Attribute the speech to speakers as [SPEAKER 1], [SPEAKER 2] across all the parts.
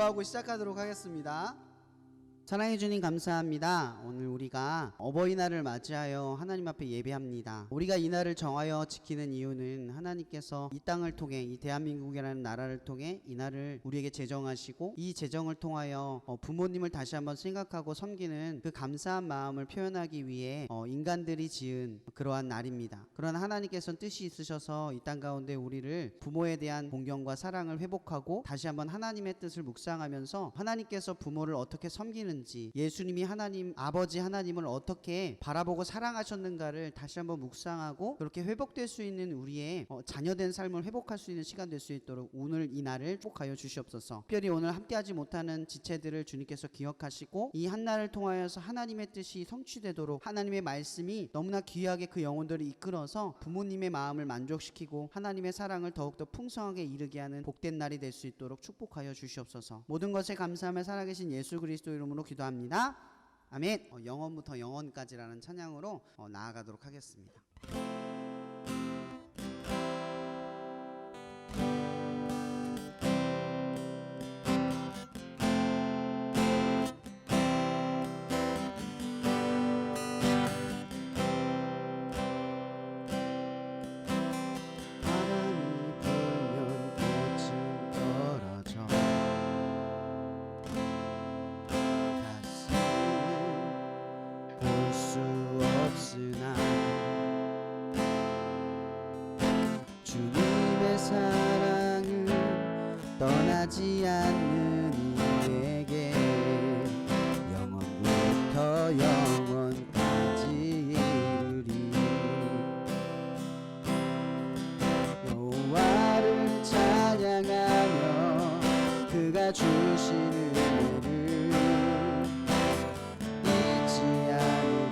[SPEAKER 1] 기도하고 시작하도록 하겠습니다. 사랑해 주님 감사합니다. 오늘 우리가 어버이날을 맞이하여 하나님 앞에 예배합니다. 우리가 이 날을 정하여 지키는 이유는 하나님께서 이 땅을 통해, 이 대한민국이라는 나라를 통해 이 날을 우리에게 제정하시고, 이 제정을 통하여 부모님을 다시 한번 생각하고 섬기는 그 감사한 마음을 표현하기 위해 인간들이 지은 그러한 날입니다. 그러나 하나님께서는 뜻이 있으셔서 이 땅 가운데 우리를 부모에 대한 공경과 사랑을 회복하고 다시 한번 하나님의 뜻을 묵상하면서 하나님께서 부모를 어떻게 섬기는, 예수님이 하나님, 아버지 하나님을 어떻게 바라보고 사랑하셨는가를 다시 한번 묵상하고 그렇게 회복될 수 있는 우리의 자녀된 삶을 회복할 수 있는 시간 될 수 있도록 오늘 이 날을 축복하여 주시옵소서. 특별히 오늘 함께하지 못하는 지체들을 주님께서 기억하시고 이 한날을 통하여서 하나님의 뜻이 성취되도록 하나님의 말씀이 너무나 귀하게 그 영혼들을 이끌어서 부모님의 마음을 만족시키고 하나님의 사랑을 더욱더 풍성하게 이루게 하는 복된 날이 될 수 있도록 축복하여 주시옵소서. 모든 것에 감사하며 살아계신 예수 그리스도 이름으로 기도합니다. 아멘. 영원부터 영원까지라는 찬양으로 나아가도록 하겠습니다. 주님의 사랑은 떠나지 않는 이에게 영원부터 영원까지 이르리. 여호와를 찬양하며 그가 주시는 은혜를 잊지 않으리.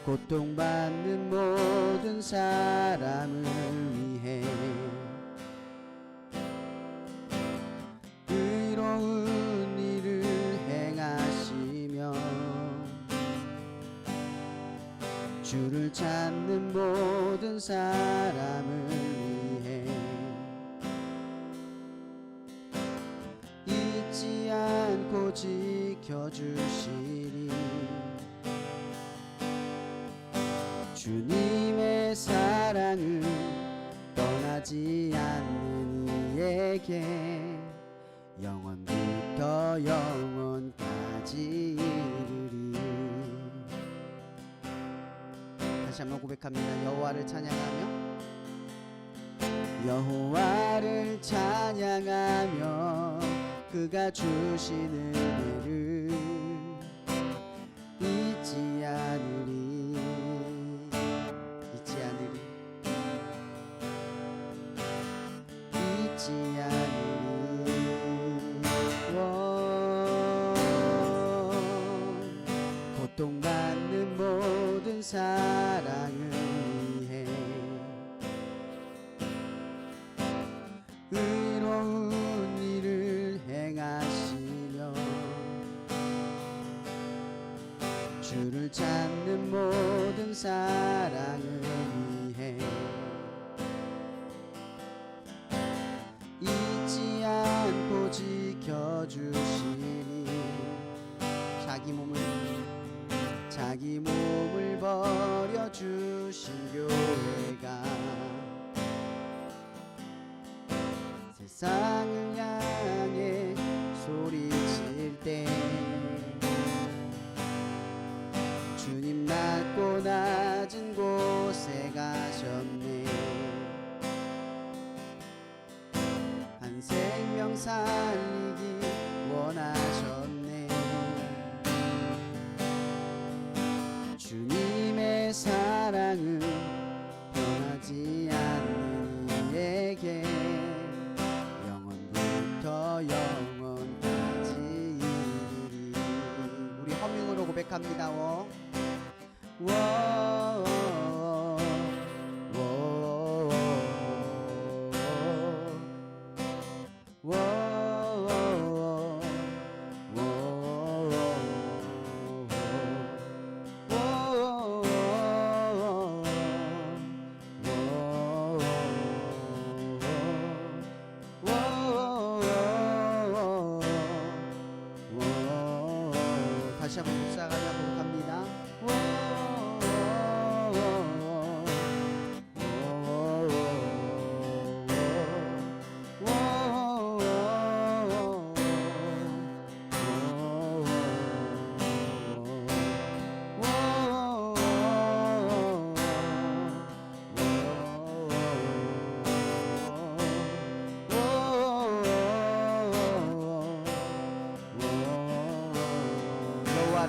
[SPEAKER 1] 고통받는 모든 사람을 위해 의로운 일을 행하시며 주를 찾는 모든 사람을 위해 잊지 않고 지켜주시리. 주님의 사랑은 떠나지 않는 이에게 영원부터 영원까지 이르리. 다시 한번 고백합니다. 여호와를 찬양하며, 여호와를 찬양하며 그가 주시는 은혜를 잊지 않으리. 잊지 않으리. 고통받는 모든 사랑을 위해 의로운 일을 행하시며 주를 찾는 모든 사랑을 위해 잊지 않고 지켜주시니. 자기 몸을 버려주신 교회가 세상을 향해 소리칠 때 주님 낮고 낮은 곳에 가셨네. 한 생명 살리기 원하셨네. 주님의 사랑은 변하지 않는 이에게 영원부터 영원까지 이르리. 우리 허밍으로 고백합니다.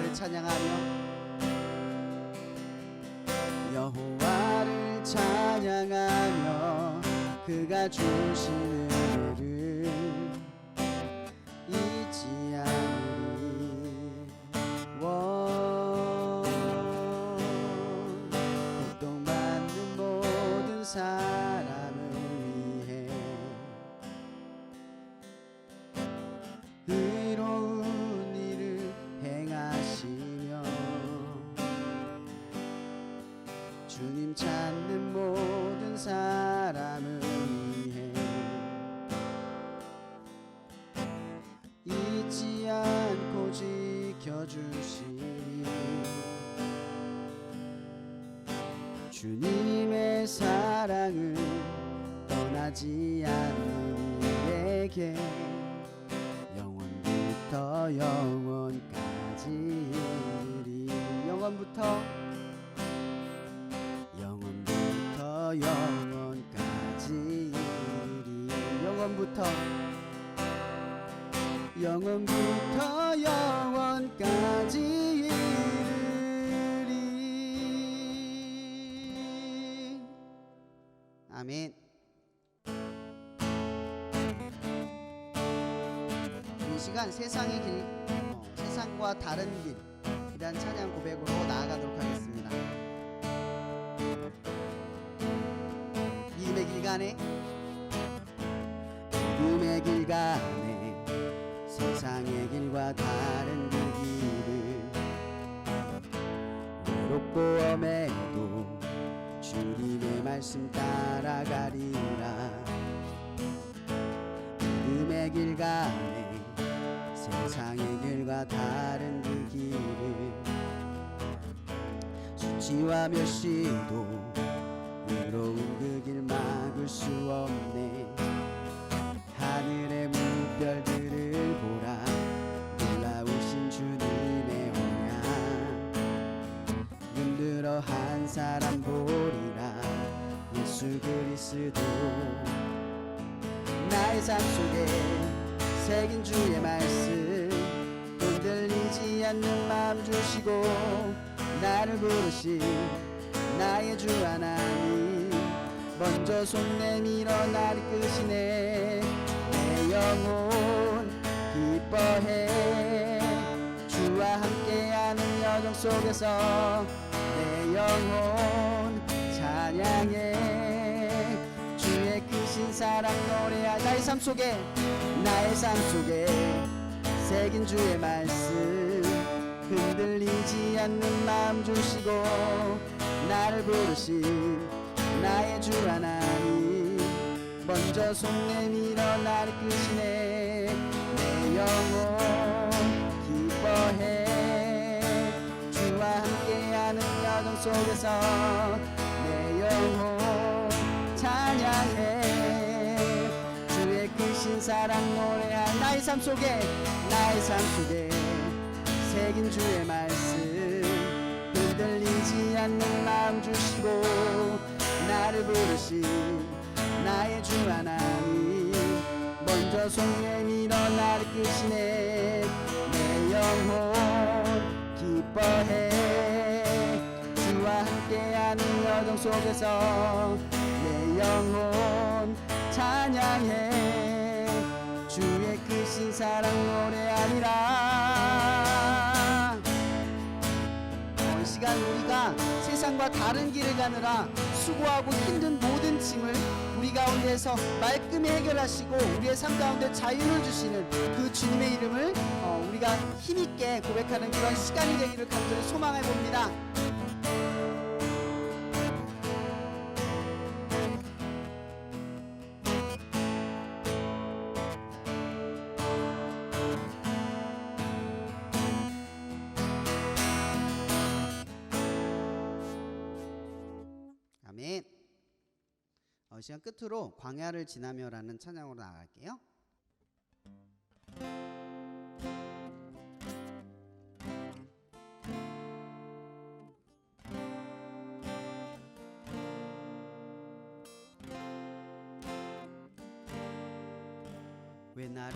[SPEAKER 1] 여호와를 찬양하며 여호와를 찬양하며 그가 주신 은혜를 잊지 않으리. 고통받는 모든 사람을 위해 의로운 일을 행하시며 주님 찾는 모든 사람을 위해 잊지 않고 지켜주시니 주님의 사랑을 떠나지 않는 이에게 영원부터 영원까지 이르리. 영원부터 영원까지 이르리. 영원부터 영원까지 이르리. 아멘. 이 시간 세상과 다른 길이란 찬양 고백으로 나아가도록 하겠습니다. 믿음의 길 가네, 믿음의 길 가네, 세상의 길과 다른 그 길을 외롭고 엄해도 주님의 말씀 따라가리라. 믿음의 길 가네, 세상의 길과 다른 그 길을 수치와 멸시도 의로운 그 길 막을 수 없네. 하늘의 무별들을 보라, 놀라우신 주님의 언약. 눈들어 한 사람 보리라, 예수 그리스도. 나의 삶 속에 새긴 주의 말씀, 흔들리지 않는 마음 주시고 나를 부르신 나의 주 하나님, 먼저 손 내밀어 나를 이끄시네. 내 영혼 기뻐해, 주와 함께하는 여정 속에서 내 영혼 찬양해. 주의 크신 사랑 노래하. 나의 삶 속에 새긴 주의 말씀, 흔들리지 않는 마음 주시고 나를 부르신 나의 주 하나님, 먼저 손 내밀어 나를 이끄시네. 내 영혼 기뻐해, 주와 함께하는 여정 속에서 내 영혼 찬양해. 주의 크신 사랑 노래할. 나의 삶 속에 새긴 주의 말씀, 흔들리지 않는 마음 주시고 나를 부르신 나의 주 하나님, 먼저 손 내밀어 나를 이끄시네. 내 영혼 기뻐해, 주와 함께하는 여정 속에서 내 영혼 찬양해. 주의 크신 사랑 노래하리라. 이 시간 우리가 세상과 다른 길을 가느라 수고하고 힘든 모든 짐을 우리 가운데에서 말끔히 해결하시고 우리의 삶 가운데 자유를 주시는 그 주님의 이름을 우리가 힘있게 고백하는 그런 시간이 되기를 간절히 소망해 봅니다. 아멘. 시간 끝으로 광야를 지나며라는 찬양으로 나갈게요. 왜 나를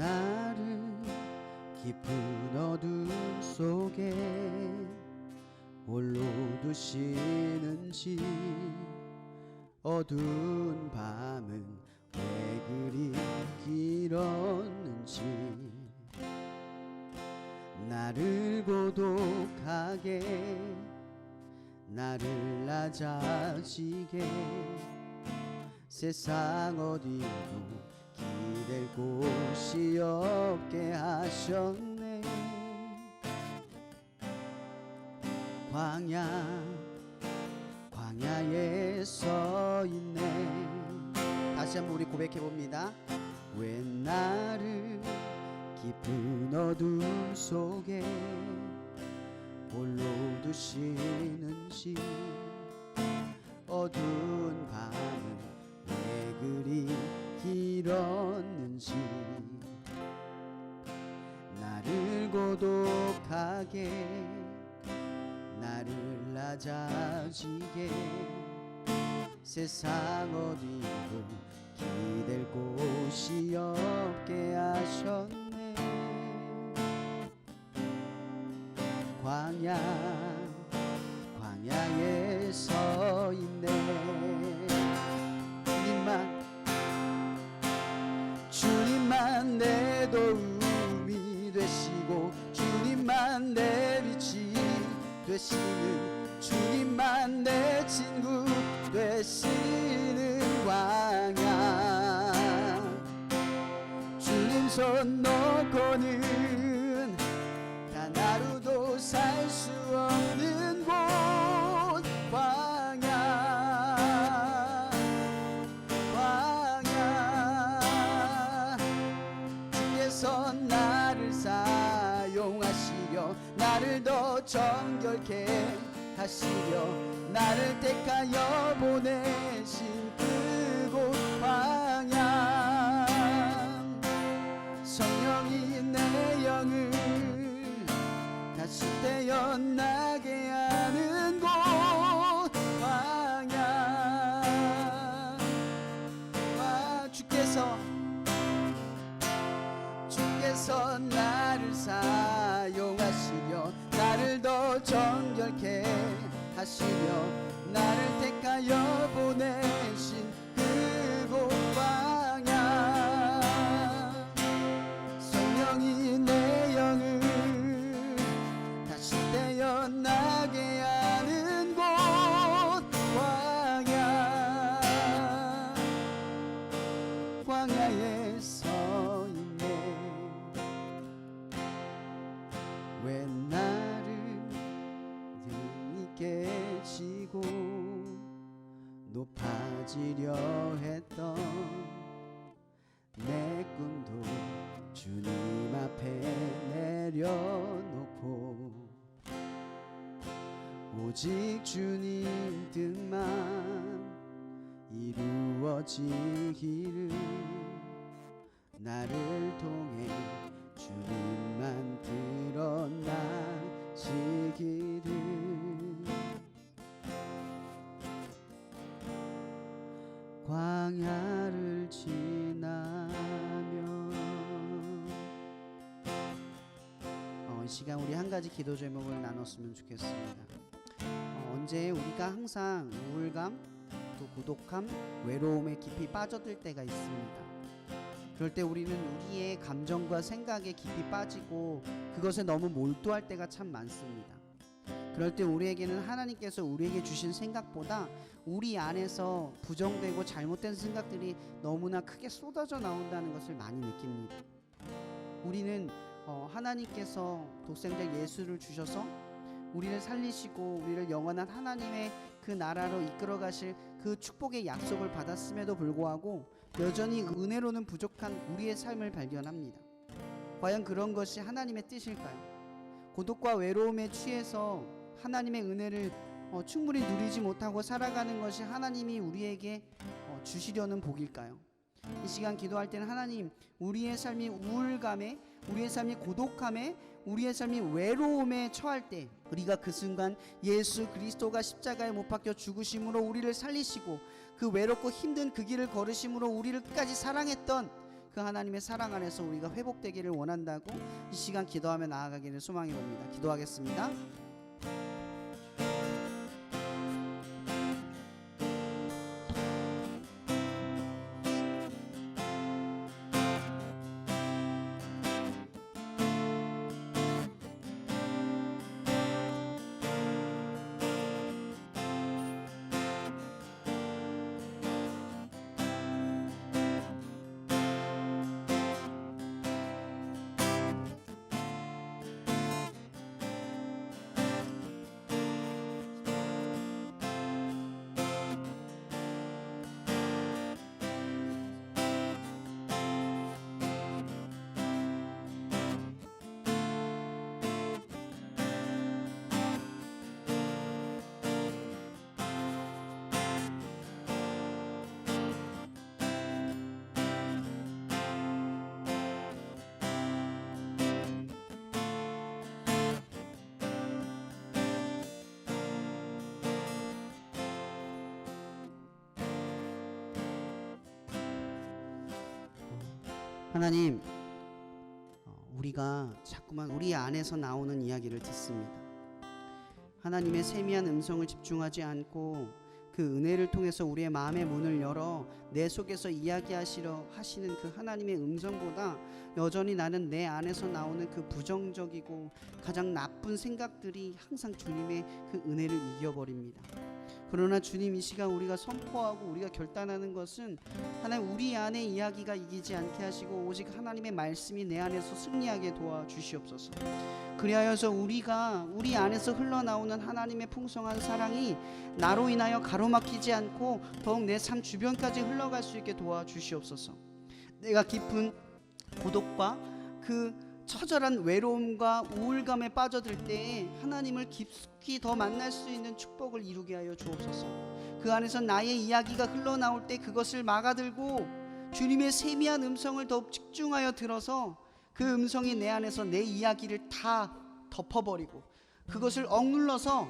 [SPEAKER 1] 나를 깊은 어둠 속에 홀로 두시는지, 어두운 밤은 왜 그리 길었는지, 나를 고독하게, 나를 낮아지게, 세상 어디도 기댈 곳이 없게 하셨네. 광야에 서 있네. 다시 한번 우리 고백해 봅니다. 왜 나를 깊은 어둠 속에 홀로 두시는지, 어두운 밤은 왜 그리 길었는지, 나를 고독하게, 나를 낮아지게, 세상 어디도 기댈 곳이 없게 하셨네. 광야에 서 있네. 주님만 내 도움이 되시고, 주님만 내 빛이 되시는, 주님만 내 친구 되시는 광야. 주님 손 놓고는 단 하루도 살 수 없는 곳, 광야. 주께서 나를 사용하시려, 나를 더 정결케 하시려, 나를 택하여 보내신 그곳 광야. 성령이 내 영을 다시 태어나게 하는 곳, 광야. 주께서 나를 사용하시려, 나를 더 정결케 하시려, 나를 택하여 보내신 그곳 광야. 성령이 내 영을 다시 태어나게 하는 곳, 광야. 광야에 서 있네. 왜 나를 등이 깨지고 높아지려 했던 내 꿈도 주님 앞에 내려놓고, 오직 주님 뜻만 이루어지기를, 나를 통해 주님만 드러나시기를. 광야를 지나며. 이 시간 우리 한 가지 기도 제목을 나눴으면 좋겠습니다. 언제 우리가 항상 우울감, 또 고독함, 외로움에 깊이 빠져들 때가 있습니다. 그럴 때 우리는 우리의 감정과 생각에 깊이 빠지고 그것에 너무 몰두할 때가 참 많습니다. 그럴 때 우리에게는 하나님께서 우리에게 주신 생각보다 우리 안에서 부정되고 잘못된 생각들이 너무나 크게 쏟아져 나온다는 것을 많이 느낍니다. 우리는 하나님께서 독생자 예수를 주셔서 우리를 살리시고 우리를 영원한 하나님의 그 나라로 이끌어 가실 그 축복의 약속을 받았음에도 불구하고 여전히 은혜로는 부족한 우리의 삶을 발견합니다. 과연 그런 것이 하나님의 뜻일까요? 고독과 외로움에 취해서 하나님의 은혜를 충분히 누리지 못하고 살아가는 것이 하나님이 우리에게 주시려는 복일까요? 이 시간 기도할 때는 하나님, 우리의 삶이 우울감에, 우리의 삶이 고독함에, 우리의 삶이 외로움에 처할 때 우리가 그 순간 예수 그리스도가 십자가에 못 박혀 죽으심으로 우리를 살리시고 그 외롭고 힘든 그 길을 걸으심으로 우리를 끝까지 사랑했던 그 하나님의 사랑 안에서 우리가 회복되기를 원한다고 이 시간 기도하며 나아가기를 소망해 봅니다. 기도하겠습니다. 하나님, 우리가 자꾸만 우리 안에서 나오는 이야기를 듣습니다. 하나님의 세미한 음성을 집중하지 않고 그 은혜를 통해서 우리의 마음의 문을 열어 내 속에서 이야기하시려 하시는 그 하나님의 음성보다 여전히 나는 내 안에서 나오는 그 부정적이고 가장 나쁜 생각들이 항상 주님의 그 은혜를 이겨버립니다. 그러나 주님, 이 시간 우리가 선포하고 우리가 결단하는 것은 하나님, 우리 안에 이야기가 이기지 않게 하시고 오직 하나님의 말씀이 내 안에서 승리하게 도와주시옵소서. 그리하여서 우리가 우리 안에서 흘러나오는 하나님의 풍성한 사랑이 나로 인하여 가로막히지 않고 더욱 내 삶 주변까지 흘러갈 수 있게 도와주시옵소서. 내가 깊은 고독과 그 처절한 외로움과 우울감에 빠져들 때에 하나님을 깊이 더 만날 수 있는 축복을 이루게 하여 주옵소서. 그 안에서 나의 이야기가 흘러나올 때 그것을 막아들고 주님의 세미한 음성을 더욱 집중하여 들어서 그 음성이 내 안에서 내 이야기를 다 덮어버리고 그것을 억눌러서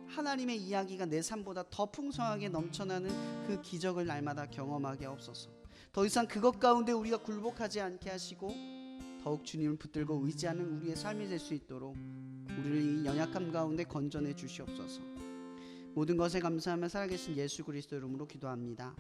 [SPEAKER 1] 하나님의 이야기가 내 삶보다 더 풍성하게 넘쳐나는 그 기적을 날마다 경험하게 하옵소서. 더 이상 그것 가운데 우리가 굴복하지 않게 하시고 더욱 주님을 붙들고 의지하는 우리의 삶이 될 수 있도록 우리를 이 연약함 가운데 건져내 주시옵소서. 모든 것에 감사하며 살아계신 예수 그리스도 이름으로 기도합니다.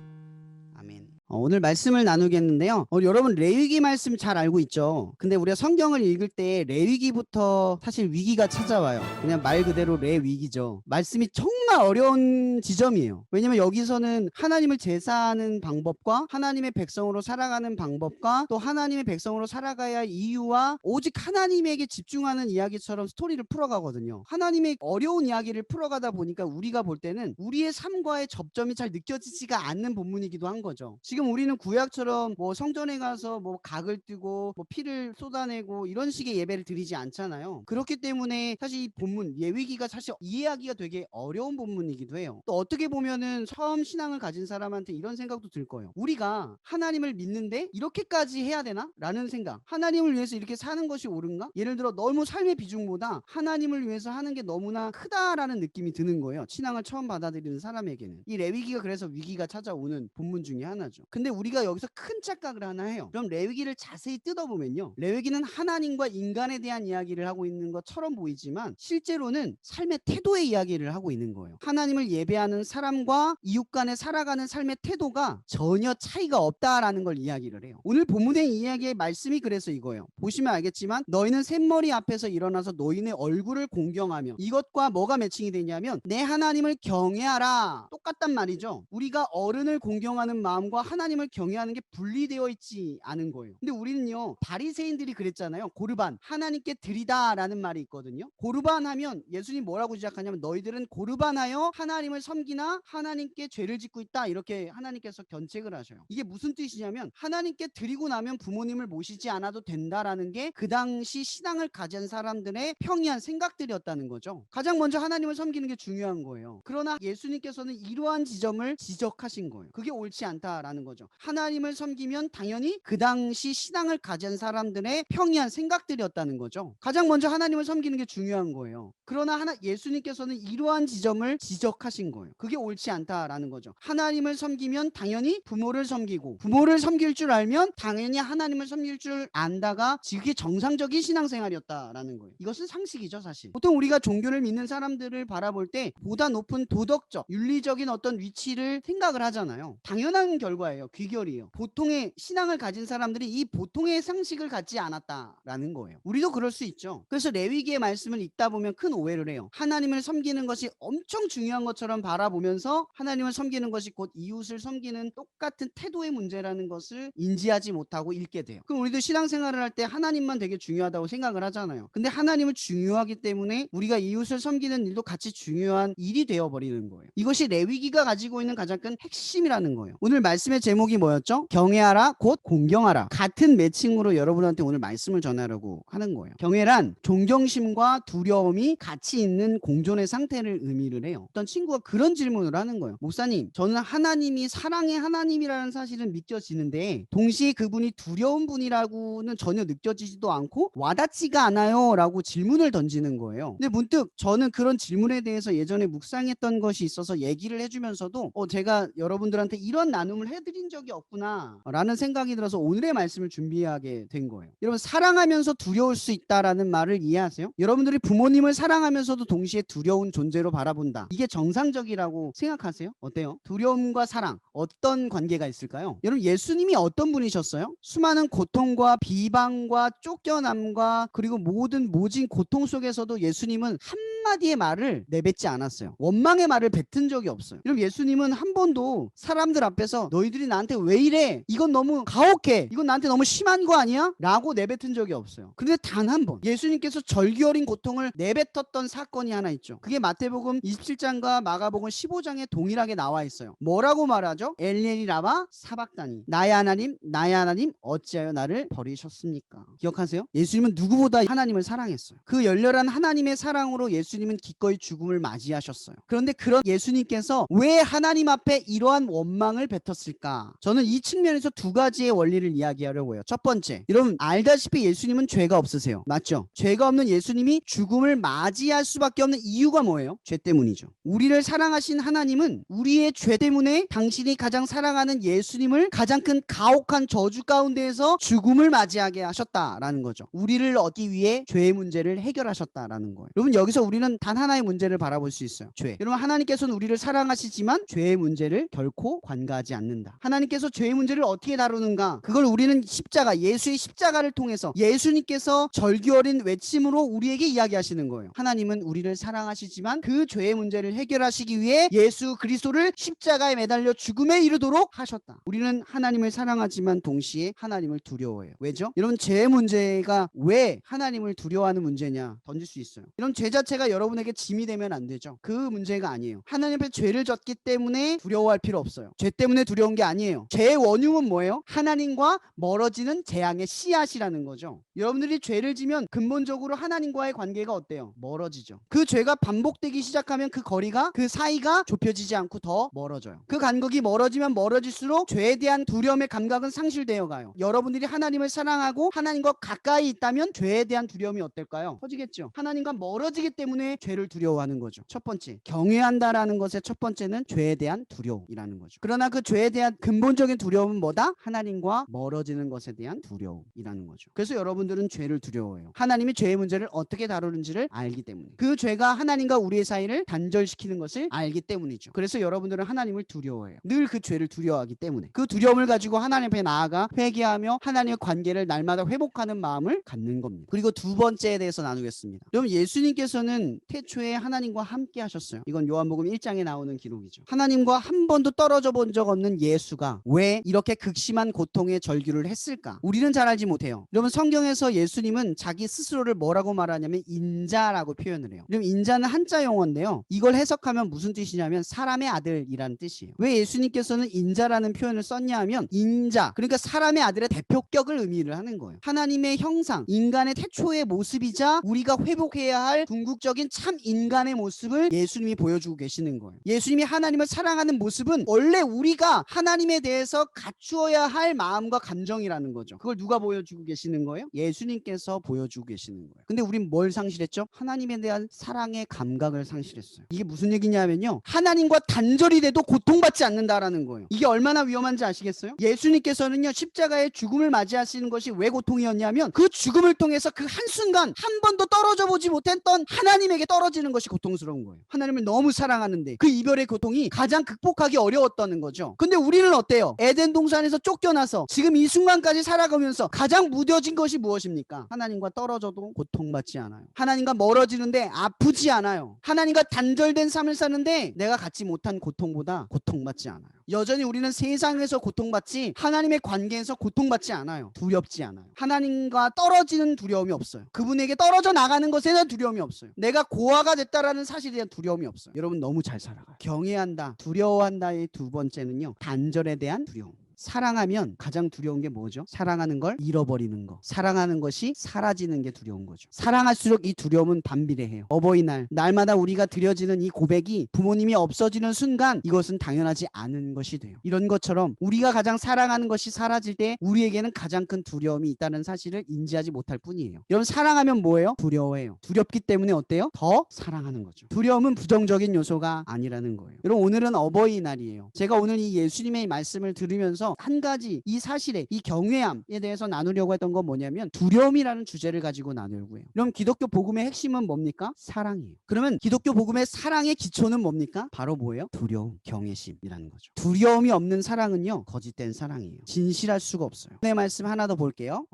[SPEAKER 1] 아멘. 오늘 말씀을 나누겠는데요. 여러분 레위기 말씀 잘 알고 있죠? 근데 우리가 성경을 읽을 때 레위기부터 사실 위기가 찾아와요. 그냥 말 그대로 레위기죠. 말씀이 정말 어려운 지점이에요. 왜냐면 여기서는 하나님을 제사하는 방법과 하나님의 백성으로 살아가는 방법과 또 하나님의 백성으로 살아가야 할 이유와 오직 하나님에게 집중하는 이야기처럼 스토리를 풀어가거든요. 하나님의 어려운 이야기를 풀어가다 보니까 우리가 볼 때는 우리의 삶과의 접점이 잘 느껴지지가 않는 본문이기도 한 거죠. 지금 우리는 구약처럼 뭐 성전에 가서 뭐 각을 뜨고 뭐 피를 쏟아내고 이런 식의 예배를 드리지 않잖아요. 그렇기 때문에 사실 이 본문 레위기가 사실 이해하기가 되게 어려운 본문이기도 해요. 또 어떻게 보면은 처음 신앙을 가진 사람한테 이런 생각도 들 거예요. 우리가 하나님을 믿는데 이렇게까지 해야 되나? 라는 생각. 하나님을 위해서 이렇게 사는 것이 옳은가? 예를 들어 너무 삶의 비중보다 하나님을 위해서 하는 게 너무나 크다라는 느낌이 드는 거예요. 신앙을 처음 받아들이는 사람에게는. 이 레위기가 그래서 위기가 찾아오는 본문 중에 하나죠. 근데 우리가 여기서 큰 착각을 하나 해요. 그럼 레위기를 자세히 뜯어보면요, 레위기는 하나님과 인간에 대한 이야기를 하고 있는 것처럼 보이지만 실제로는 삶의 태도의 이야기를 하고 있는 거예요. 하나님을 예배하는 사람과 이웃 간에 살아가는 삶의 태도가 전혀 차이가 없다라는 걸 이야기를 해요. 오늘 본문의 이야기의 말씀이 그래서 이거예요. 보시면 알겠지만 너희는 샘머리 앞에서 일어나서 너희네 얼굴을 공경하며, 이것과 뭐가 매칭이 되냐면 내 하나님을 경외하라, 똑같단 말이죠. 우리가 어른을 공경하는 마음과 하나님을 경외하는 게 분리되어 있지 않은 거예요. 근데 우리는요, 바리새인들이 그랬잖아요. 고르반, 하나님께 드리다라는 말이 있거든요. 고르반 하면 예수님 뭐라고 시작하냐면 너희들은 고르반하여 하나님을 섬기나 하나님께 죄를 짓고 있다, 이렇게 하나님께서 견책을 하셔요. 이게 무슨 뜻이냐면 하나님께 드리고 나면 부모님을 모시지 않아도 된다라는 게 그 당시 신앙을 가진 사람들의 평이한 생각들이었다는 거죠. 가장 먼저 하나님을 섬기는 게 중요한 거예요. 그러나 예수님께서는 이러한 지점을 지적하신 거예요. 그게 옳지 않다라는 있다라는 거죠. 하나님을 섬기면 당연히 그 당시 신앙을 가진 사람들의 평이한 생각들이었다는 거죠. 가장 먼저 하나님을 섬기는 게 중요한 거예요. 그러나 예수님께서는 이러한 지점을 지적하신 거예요. 그게 옳지 않다라는 거죠. 하나님을 섬기면 당연히 부모를 섬기고, 부모를 섬길 줄 알면 당연히 하나님을 섬길 줄 안다가 그게 정상적인 신앙생활이었다라는 거예요. 이것은 상식이죠, 사실. 보통 우리가 종교를 믿는 사람들을 바라볼 때 보다 높은 도덕적, 윤리적인 어떤 위치를 생각을 하잖아요. 당연한 결과예요. 귀결이에요. 보통의 신앙을 가진 사람들이 이 보통의 상식을 갖지 않았다라는 거예요. 우리도 그럴 수 있죠. 그래서 레위기의 말씀을 읽다 보면 큰 오해를 해요. 하나님을 섬기는 것이 엄청 중요한 것처럼 바라보면서 하나님을 섬기는 것이 곧 이웃을 섬기는 똑같은 태도의 문제라는 것을 인지하지 못하고 읽게 돼요. 그럼 우리도 신앙생활을 할 때 하나님만 되게 중요하다고 생각을 하잖아요. 근데 하나님을 중요하기 때문에 우리가 이웃을 섬기는 일도 같이 중요한 일이 되어버리는 거예요. 이것이 레위기가 가지고 있는 가장 큰 핵심이라는 거예요. 오늘 말씀의 제목이 뭐였죠? 경외하라 곧 공경하라. 같은 매칭으로 여러분한테 오늘 말씀을 전하려고 하는 거예요. 경외란 존경심과 두려움이 같이 있는 공존의 상태를 의미를 해요. 어떤 친구가 그런 질문을 하는 거예요. 목사님, 저는 하나님이 사랑의 하나님이라는 사실은 믿겨지는데 동시에 그분이 두려운 분이라고는 전혀 느껴지지도 않고 와닿지가 않아요 라고 질문을 던지는 거예요. 근데 문득 저는 그런 질문에 대해서 예전에 묵상했던 것이 있어서 얘기를 해주면서도 제가 여러분들한테 이런 나눔을 해드린 적이 없구나 라는 생각이 들어서 오늘의 말씀을 준비하게 된 거예요. 여러분, 사랑하면서 두려울 수 있다라는 말을 이해하세요? 여러분들이 부모님을 사랑하면서도 동시에 두려운 존재로 바라본다. 이게 정상적이라고 생각하세요? 어때요? 두려움과 사랑, 어떤 관계가 있을까요? 여러분, 예수님이 어떤 분이셨어요? 수많은 고통과 비방과 쫓겨남과 그리고 모진 고통 속에서도 예수님은 한마디의 말을 내뱉지 않았어요. 원망의 말을 뱉은 적이 없어요. 여러분, 예수님은 한 번도 사람들 앞에서 너희들이 나한테 왜 이래? 이건 너무 가혹해. 이건 나한테 너무 심한 거 아니야? 라고 내뱉은 적이 없어요. 근데 단 한 번 예수님께서 절규어린 고통을 내뱉었던 사건이 하나 있죠. 그게 마태복음 27장과 마가복음 15장에 동일하게 나와 있어요. 뭐라고 말하죠? 엘리엘이 라마 사박다니, 나의 하나님 어찌하여 나를 버리셨습니까? 기억하세요? 예수님은 누구보다 하나님을 사랑했어요. 그 열렬한 하나님의 사랑으로 예수님은 기꺼이 죽음을 맞이하셨어요. 그런데 그런 예수님께서 왜 하나님 앞에 이러한 원망을 뱉었을까? 저는 이 측면에서 두 가지의 원리를 이야기하려고 해요. 첫 번째, 여러분 알다시피 예수님은 죄가 없으세요. 맞죠? 죄가 없는 예수님이 죽음을 맞이할 수밖에 없는 이유가 뭐예요? 죄 때문이죠. 우리를 사랑하신 하나님은 우리의 죄 때문에 당신이 가장 사랑하는 예수님을 가장 큰 가혹한 저주 가운데에서 죽음을 맞이하게 하셨다라는 거죠. 우리를 얻기 위해 죄의 문제를 해결하셨다라는 거예요. 여러분, 여기서 우리는 단 하나의 문제를 바라볼 수 있어요. 죄. 여러분, 하나님께서는 우리를 사랑하시지만 죄의 문제를 결코 관가하지 않는다. 하나님께서 죄의 문제를 어떻게 다루는가? 그걸 우리는 십자가, 예수의 십자가를 통해서 예수님께서 절규어린 외침으로 우리에게 이야기하시는 거예요. 하나님은 우리를 사랑하시지만 그 죄의 문제를 해결하시기 위해 예수 그리스도를 십자가에 매달려 죽음에 이르도록 하셨다. 우리는 하나님을 사랑하지만 동시에 하나님을 두려워해요. 왜죠? 이런 죄의 문제가 왜 하나님을 두려워하는 문제냐 던질 수 있어요. 이런 죄 자체가 여러분에게 짐이 되면 안 되죠. 그 문제가 아니에요. 하나님 앞에 죄를 졌기 때문에 두려워할 필요 없어요. 죄 때문에 두려운 게 아니에요. 죄의 원흉은 뭐예요? 하나님과 멀어지는 재앙의 씨앗이라는 거죠. 여러분들이 죄를 지면 근본적으로 하나님과의 관계가 어때요? 멀어지죠. 그 죄가 반복되기 시작하면 그 거리가, 그 사이가 좁혀지지 않고 더 멀어져요. 그 간격이 멀어지면 멀어질수록 죄에 대한 두려움의 감각은 상실되어 가요. 여러분들이 하나님을 사랑하고 하나님과 가까이 있다면 죄에 대한 두려움이 어떨까요? 커지겠죠. 하나님과 멀어지기 때문에 죄를 두려워하는 거죠. 첫 번째, 경외한다라는 것의 첫 번째는 죄에 대한 두려움이라는 거죠. 그러나 그 죄에 대한 근본적인 두려움은 뭐다? 하나님과 멀어지는 것에 대한 두려움이라는 거죠. 그래서 여러분들은 죄를 두려워해요. 하나님이 죄의 문제를 어떻게 다루는지를 알기 때문에, 그 죄가 하나님과 우리의 사이를 단절시키는 것을 알기 때문이죠. 그래서 여러분들은 하나님을 두려워해요. 늘 그 죄를 두려워하기 때문에 그 두려움을 가지고 하나님 앞에 나아가 회개하며 하나님의 관계를 날마다 회복하는 마음을 갖는 겁니다. 그리고 두 번째에 대해서 나누겠습니다. 여러분, 예수님께서는 태초에 하나님과 함께 하셨어요. 이건 요한복음 1장에 나오는 기록이죠. 하나님과 한 번도 떨어져 본 적 없는 예수가 왜 이렇게 극심한 고통의 절규를 했을까? 우리는 잘 알지 못해요. 여러분, 성경에서 예수님은 자기 스스로를 뭐라고 말하냐면 인자라고 표현을 해요. 그럼 인자는 한자 용어인데요, 이걸 해석하면 무슨 뜻이냐면 사람의 아들이라는 뜻이에요. 왜 예수님께서는 인자라는 표현을 썼냐 하면 인자, 그러니까 사람의 아들의 대표격을 의미를 하는 거예요. 하나님의 형상, 인간의 태초의 모습이자 우리가 회복해야 할 궁극적인 본질적인 참 인간의 모습을 예수님이 보여주고 계시는 거예요. 예수님이 하나님을 사랑하는 모습은 원래 우리가 하나님에 대해서 갖추어야 할 마음과 감정이라는 거죠. 그걸 누가 보여주고 계시는 거예요? 예수님께서 보여주고 계시는 거예요. 근데 우린 뭘 상실했죠? 하나님에 대한 사랑의 감각을 상실했어요. 이게 무슨 얘기냐면요, 하나님과 단절이 돼도 고통받지 않는다라는 거예요. 이게 얼마나 위험한지 아시겠어요? 예수님께서는요, 십자가의 죽음을 맞이하시는 것이 왜 고통이었냐면 그 죽음을 통해서 그 한순간 한 번도 떨어져 보지 못했던 하나님에게 떨어지는 것이 고통스러운 거예요. 하나님을 너무 사랑하는데 그 이별의 고통이 가장 극복하기 어려웠다는 거죠. 근데 우리는 어때요? 에덴 동산에서 쫓겨나서 지금 이 순간까지 살아가면서 가장 무뎌진 것이 무엇입니까? 하나님과 떨어져도 고통받지 않아요. 하나님과 멀어지는데 아프지 않아요. 하나님과 단절된 삶을 사는데 내가 갖지 못한 고통보다 고통받지 않아요. 여전히 우리는 세상에서 고통받지 하나님의 관계에서 고통받지 않아요. 두렵지 않아요. 하나님과 떨어지는 두려움이 없어요. 그분에게 떨어져 나가는 것에 대한 두려움이 없어요. 내가 고아가 됐다라는 사실에 대한 두려움이 없어요. 여러분 너무 잘 살아가요. 경외한다, 두려워한다의 두 번째는요, 단절에 대한 두려움. 사랑하면 가장 두려운 게 뭐죠? 사랑하는 걸 잃어버리는 거. 사랑하는 것이 사라지는 게 두려운 거죠. 사랑할수록 이 두려움은 반비례해요. 어버이날, 날마다 우리가 드려지는 이 고백이 부모님이 없어지는 순간 이것은 당연하지 않은 것이 돼요. 이런 것처럼 우리가 가장 사랑하는 것이 사라질 때 우리에게는 가장 큰 두려움이 있다는 사실을 인지하지 못할 뿐이에요. 여러분, 사랑하면 뭐예요? 두려워해요. 두렵기 때문에 어때요? 더 사랑하는 거죠. 두려움은 부정적인 요소가 아니라는 거예요. 여러분, 오늘은 어버이날이에요. 제가 오늘 이 예수님의 말씀을 들으면서 한 가지 이 사실에, 이 경외함에 대해서 나누려고 했던 건 뭐냐면 두려움이라는 주제를 가지고 나누려고 해요. 그럼 기독교 복음의 핵심은 뭡니까? 사랑이에요. 그러면 기독교 복음의 사랑의 기초는 뭡니까? 바로 뭐예요? 두려움, 경외심이라는 거죠. 두려움이 없는 사랑은요, 거짓된 사랑이에요. 진실할 수가 없어요. 네, 말씀 하나 더 볼게요.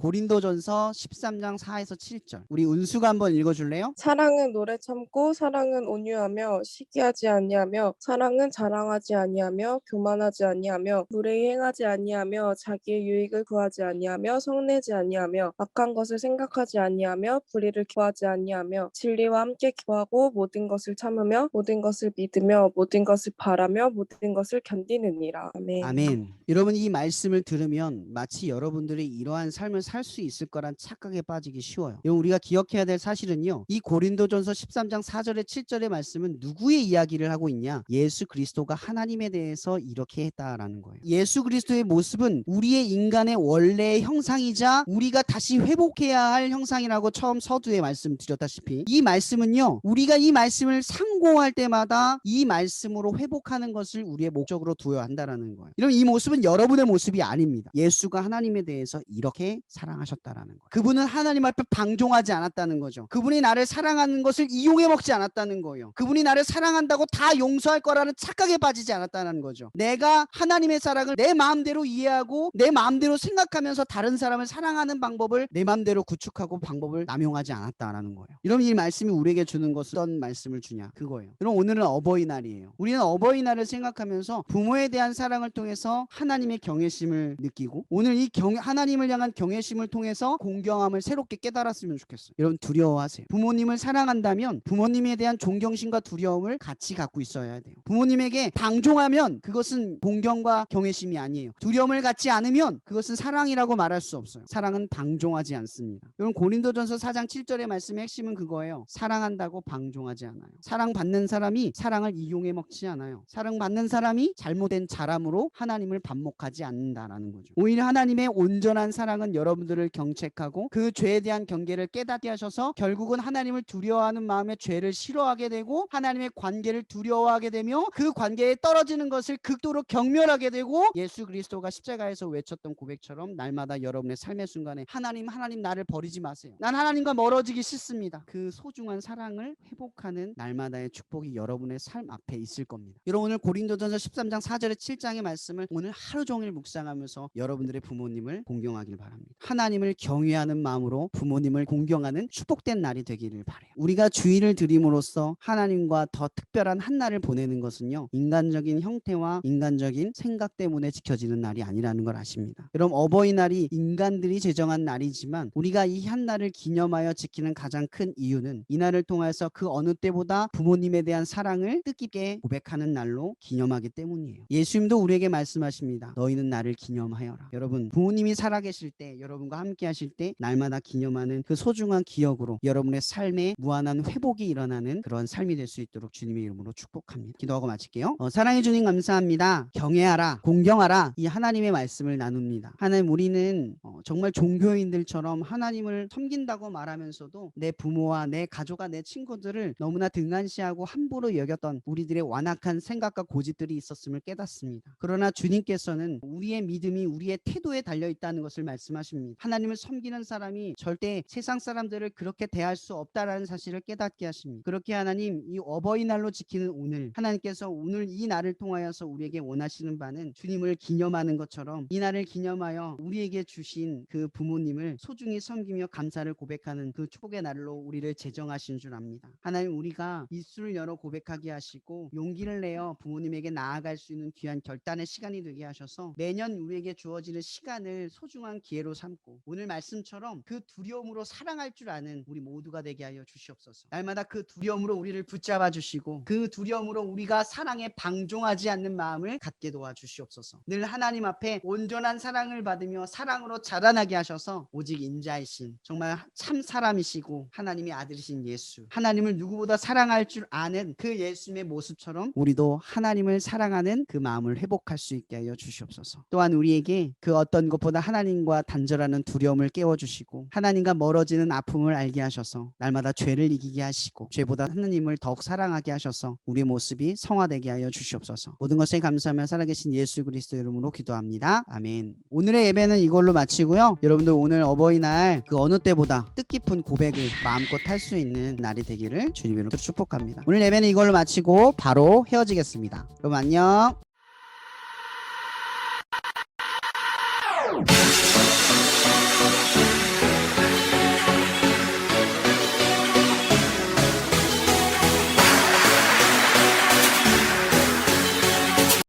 [SPEAKER 1] 고린도전서 13장 4에서 7절. 우리 은수가 한번 읽어줄래요?
[SPEAKER 2] 사랑은 오래 참고 사랑은 온유하며 시기하지 아니하며 사랑은 자랑하지 아니하며 교만하지 아니하며 무례히 행하지 아니하며 자기의 유익을 구하지 아니하며 성내지 아니하며 악한 것을 생각하지 아니하며 불의를 구하지 아니하며 진리와 함께 기도하고 모든 것을 참으며 모든 것을 믿으며 모든 것을 바라며 모든 것을 견디느니라. 아멘.
[SPEAKER 1] 아멘. 여러분, 이 말씀을 들으면 마치 여러분들이 이러한 삶을 살 수 있을 거란 착각에 빠지기 쉬워요. 여러분, 우리가 기억해야 될 사실은요, 이 고린도전서 13장 4절에 7절의 말씀은 누구의 이야기를 하고 있냐? 예수 그리스도가 하나님에 대해서 이렇게 했다라는 거예요. 예수 그리스도의 모습은 우리의 인간의 원래의 형상이자 우리가 다시 회복해야 할 형상이라고 처음 서두에 말씀드렸다시피 이 말씀은요, 우리가 이 말씀을 상고할 때마다 이 말씀으로 회복하는 것을 우리의 목적으로 두어야 한다라는 거예요. 이런 이 모습은 여러분의 모습이 아닙니다. 예수가 하나님에 대해서 이렇게 사랑하셨다라는 거예요. 그분은 하나님 앞에 방종하지 않았다는 거죠. 그분이 나를 사랑하는 것을 이용해 먹지 않았다는 거예요. 그분이 나를 사랑한다고 다 용서할 거라는 착각에 빠지지 않았다는 거죠. 내가 하나님의 사랑을 내 마음대로 이해하고 내 마음대로 생각하면서 다른 사람을 사랑하는 방법을 내 마음대로 구축하고 방법을 남용하지 않았다라는 거예요. 이러면 이 말씀이 우리에게 주는 것은 어떤 말씀을 주냐? 그거예요. 그럼 오늘은 어버이날이에요. 우리는 어버이날을 생각하면서 부모에 대한 사랑을 통해서 하나님의 경외심을 느끼고 오늘 이 하나님을 향한 경외심을 통해서 공경함을 새롭게 깨달았으면 좋겠어요. 여러분, 두려워하세요. 부모님을 사랑한다면 부모님에 대한 존경심과 두려움을 같이 갖고 있어야 돼요. 부모님에게 방종하면 그것은 공경과 경외심이 아니에요. 두려움을 갖지 않으면 그것은 사랑이라고 말할 수 없어요. 사랑은 방종하지 않습니다. 여러분, 고린도전서 4장 7절의 말씀의 핵심은 그거예요. 사랑한다고 방종하지 않아요. 사랑받는 사람이 사랑을 이용해 먹지 않아요. 사랑받는 사람이 잘못된 자람으로 하나님을 반목하지 않는다라는 거죠. 오히려 하나님의 온전한 사랑은 여러분들을 경책하고 그 죄에 대한 경계를 깨닫게 하셔서 결국은 하나님을 두려워하는 마음에 죄를 싫어하게 되고 하나님의 관계를 두려워하게 되며 그 관계에 떨어지는 것을 극도로 경멸하게 되고 예수 그리스도가 십자가에서 외쳤던 고백처럼 날마다 여러분의 삶의 순간에 하나님 나를 버리지 마세요. 난 하나님과 멀어지기 싫습니다. 그 소중한 사랑을 회복하는 날마다의 축복이 여러분의 삶 앞에 있을 겁니다. 여러분, 오늘 고린도전서 13장 4절에 7장의 말씀을 오늘 하루 종일 묵상하면서 여러분들의 부모님을 공경하길 바랍니다. 하나님을 경외하는 마음으로 부모님을 공경하는 축복된 날이 되기를 바라요. 우리가 주일을 드림으로써 하나님과 더 특별한 한 날을 보내는 것은요, 인간적인 형태와 인간적인 생각 때문에 때문에 지켜지는 날이 아니라는 걸 아십니다. 여러분, 어버이날이 인간들이 제정한 날이지만 우리가 이 한 날을 기념하여 지키는 가장 큰 이유는 이 날을 통해서 그 어느 때보다 부모님에 대한 사랑을 뜻깊게 고백하는 날로 기념하기 때문이에요. 예수님도 우리에게 말씀하십니다. 너희는 나를 기념하여라. 여러분, 부모님이 살아계실 때, 여러분과 함께 하실 때 날마다 기념하는 그 소중한 기억으로 여러분의 삶에 무한한 회복이 일어나는 그런 삶이 될 수 있도록 주님의 이름으로 축복합니다. 기도하고 마칠게요. 사랑해 주님 감사합니다. 경외하라, 공경하라, 이 하나님의 말씀을 나눕니다. 하나님, 우리는 정말 종교인들처럼 하나님을 섬긴다고 말하면서도 내 부모와 내 가족과 내 친구들을 너무나 등한시하고 함부로 여겼던 우리들의 완악한 생각과 고집들이 있었음을 깨닫습니다. 그러나 주님께서는 우리의 믿음이 우리의 태도에 달려있다는 것을 말씀하십니다. 하나님을 섬기는 사람이 절대 세상 사람들을 그렇게 대할 수 없다라는 사실을 깨닫게 하십니다. 그렇게 하나님, 이 어버이날로 지키는 오늘, 하나님께서 오늘 이 날을 통하여서 우리에게 원하시는 바는 주님을 기념하는 것처럼 이 날을 기념하여 우리에게 주신 그 부모님을 소중히 섬기며 감사를 고백하는 그 축복의 날로 우리를 제정하신 줄 압니다. 하나님, 우리가 입술을 열어 고백하게 하시고 용기를 내어 부모님에게 나아갈 수 있는 귀한 결단의 시간이 되게 하셔서 매년 우리에게 주어지는 시간을 소중한 기회로 삼고 오늘 말씀처럼 그 두려움으로 사랑할 줄 아는 우리 모두가 되게 하여 주시옵소서. 날마다 그 두려움으로 우리를 붙잡아 주시고 그 두려움으로 우리가 사랑에 방종하지 않는 마음을 갖게 도와주시옵소서. 늘 하나님 앞에 온전한 사랑을 받으며 사랑으로 자라나게 하셔서 오직 인자이신 정말 참 사람이시고 하나님의 아들이신 예수, 하나님을 누구보다 사랑할 줄 아는 그 예수님의 모습처럼 우리도 하나님을 사랑하는 그 마음을 회복할 수 있게 하여 주시옵소서. 또한 우리에게 그 어떤 것보다 하나님과 단절하는 두려움을 깨워주시고 하나님과 멀어지는 아픔을 알게 하셔서 날마다 죄를 이기게 하시고 죄보다 하나님을 더욱 사랑하게 하셔서 우리의 모습이 성화되게 하여 주시옵소서. 모든 것에 감사하며 살아계신 예수 그리스도 이름으로 기도합니다. 아멘. 오늘의 예배는 이걸로 마치고요. 여러분들 오늘 어버이날 그 어느 때보다 뜻깊은 고백을 마음껏 할 수 있는 날이 되기를 주님으로 축복합니다. 오늘 예배는 이걸로 마치고 바로 헤어지겠습니다. 여러분 안녕.